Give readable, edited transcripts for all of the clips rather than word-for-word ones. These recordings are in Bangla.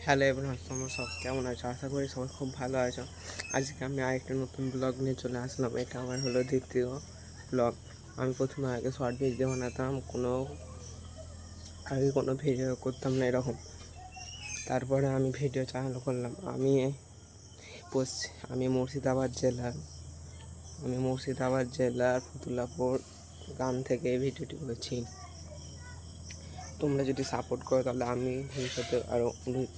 হ্যালো এভরিওয়ান, তোমরা সব কেমন আছো? আশা করি সবাই খুব ভালো আছো। আজকে আমি আরেকটা নতুন ব্লগ নিয়ে চলে আসলাম। এটা আমার হলো দ্বিতীয় ব্লগ। আমি প্রথমে আগে শর্ট ভিডিও বানাতাম, আগে কোনো ভিডিও করতাম না এরকম। তারপরে আমি ভিডিও চালু করলাম। আমি মুর্শিদাবাদ জেলার ফতুল্লাপুর গ্রাম থেকে এই ভিডিওটি করেছি। তোমরা যদি সাপোর্ট করো তাহলে আমি ভবিষ্যতে আরও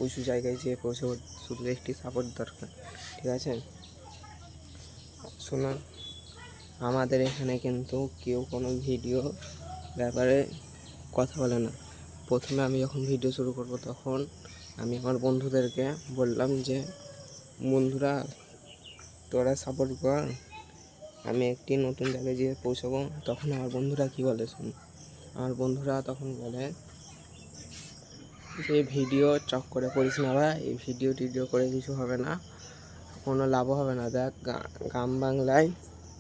উঁচু জায়গায় যেয়ে পৌঁছাবো। শুধু একটি সাপোর্ট দরকার, ঠিক আছে? শোনো, আমাদের এখানে কিন্তু কেউ কোনো ভিডিও ব্যাপারে কথা বলে না। প্রথমে আমি যখন ভিডিও শুরু করব তখন আমি আমার বন্ধুদেরকে বললাম যে, বন্ধুরা তোরা সাপোর্ট কর, আমি একটি নতুন জায়গায় যেয়ে পৌঁছাবো। তখন আমার বন্ধুরা কী বলে শুন, আমার বন্ধুরা তখন বলে যে ভিডিও চক করে করিস না ভাই, এই ভিডিও করে কিছু হবে না, কোনো লাভ হবে না। দেখ গ্রাম বাংলায়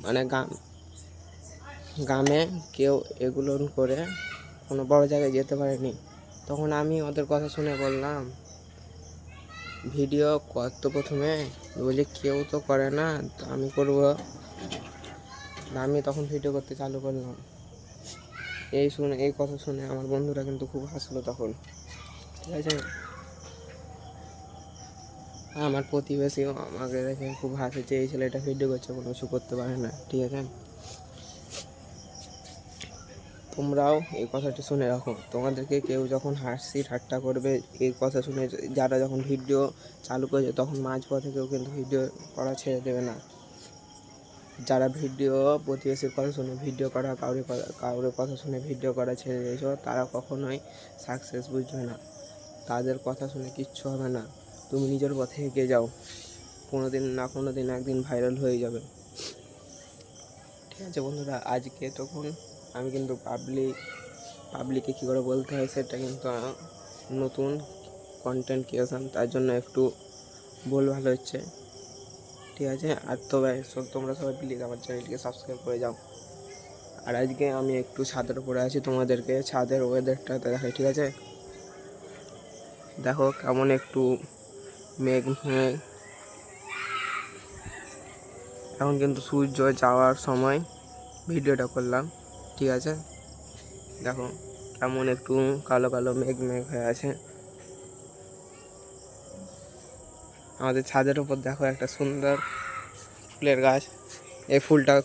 মানে গ্রামে কেউ এগুলো করে কোনো বড় জায়গায় যেতে পারেনি। তখন আমি ওদের কথা শুনে বললাম, ভিডিও কত প্রথমে বলি কেউ তো করে না, তো আমি করব। আমি তখন ভিডিও করতে চালু করলাম। এই কথা শুনে আমার বন্ধুরা কিন্তু খুব হাসলো তখন, ঠিক আছে? আমার প্রতিবেশীও আমাকে দেখে খুব হাসে যে এই ছেলেটা ভিডিও করছে, কোনো কিছু করতে পারে না, ঠিক আছে? তোমরাও এই কথাটি শুনে রাখো। তোমাদেরকে কেউ যখন হাসি ঠাট্টা করবে, এই কথা শুনে যারা যখন ভিডিও চালু করেছে তখন মাঝপথে কেউ কিন্তু ভিডিও করা ছেড়ে দেবে না। যারা প্রতিবেশীর কথা শুনে ভিডিও করা, কাউরে কথা শুনে ভিডিও করা ছেড়ে দিয়েছো, তারা কখনোই সাকসেস বুঝবে না। তাদের কথা শুনে কিচ্ছু হবে না। তুমি নিজের পথে এগিয়ে যাও, কোনো দিন না কোনো দিন একদিন ভাইরাল হয়ে যাবে, ঠিক আছে বন্ধুরা? আজকে তখন আমি কিন্তু পাবলিকে কী করে বলতে হয় সেটা কিন্তু নতুন কন্টেন্ট ক্রিয়েশন, তার জন্য একটু ভালো হচ্ছে, ঠিক আছে? আর তোমরা সবাই প্লিজ আমার চ্যানেলটিকে সাবস্ক্রাইব করে যাও। আর আজকে আমি একটু ছাদের উপরে আছি, তোমাদেরকে ছাদের ওয়েদারটা দেখাই, ঠিক আছে? দেখো কেমন একটু মেঘ। এখন কিন্তু সূর্য যাওয়ার সময় ভিডিওটা করলাম, ঠিক আছে? দেখো কেমন একটু কালো কালো মেঘ হয়ে আছে আমাদের ছাদের উপর। দেখো একটা সুন্দর ফুলের গাছ। এই ফুলটা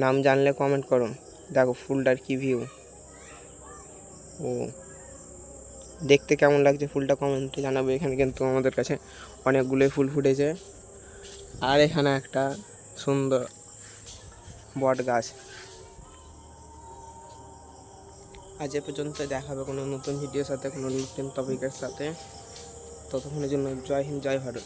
নাম জানলে কমেন্ট করো। দেখো ফুলটার কি ভিউ, ও দেখতে কেমন লাগছে ফুলটা কমেন্টে জানাবে। এখানে কিন্তু আমাদের কাছে অনেকগুলোই ফুল ফুটেছে। আর এখানে একটা সুন্দর বট গাছ। আজ এ পর্যন্ত, দেখা হবে কোনো নতুন ভিডিওর সাথে, কোনো নতুন টপিকের সাথে। ততক্ষণের জন্য জয় হিন্দ, জয় ভারত।